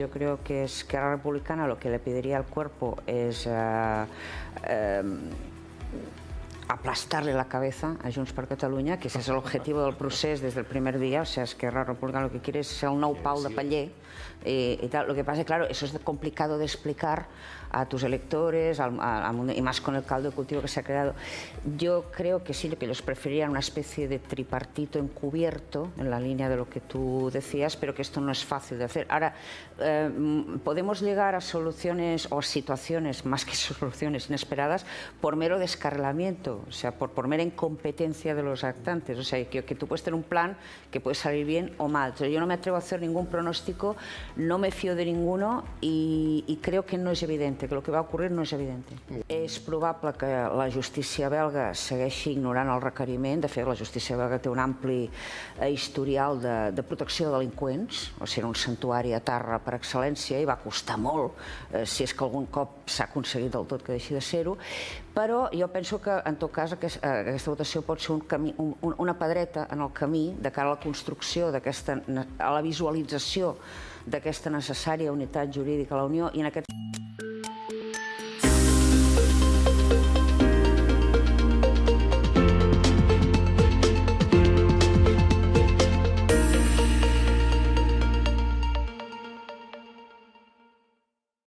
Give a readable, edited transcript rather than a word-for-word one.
Yo creo que Esquerra Republicana lo que le pediría al cuerpo es aplastarle la cabeza a Junts per Catalunya, que ese es el objetivo del procés desde el primer día. O sea, Esquerra Republicana lo que quiere es ser el nou Pau de Paller y tal. Lo que pasa es que, claro, eso es complicado de explicar a tus electores y más con el caldo de cultivo que se ha creado. Yo creo que sí, que ellos preferirían una especie de tripartito encubierto, en la línea de lo que tú decías, pero que esto no es fácil de hacer. Ahora, podemos llegar a soluciones o situaciones, más que soluciones inesperadas, por mero descarrilamiento, o sea, por mera incompetencia de los actantes. O sea, que tú puedes tener un plan que puede salir bien o mal. Entonces, yo no me atrevo a hacer ningún pronóstico, no me fío de ninguno y creo que no és evident, que el que va ocórrer no és evident. És probable que la justícia belga segueixi ignorant el requeriment. De fet, la justícia belga té un ampli historial de protecció de delinqüents, o sigui, era un santuari a terra per excel·lència i va costar molt, si és que algun cop s'ha aconseguit del tot que deixi de ser-ho, però jo penso que, en tot cas, aquesta votació pot ser una pedreta en el camí de cara a la construcció, a la visualització d'aquesta necessària unitat jurídica a la Unió, i en aquest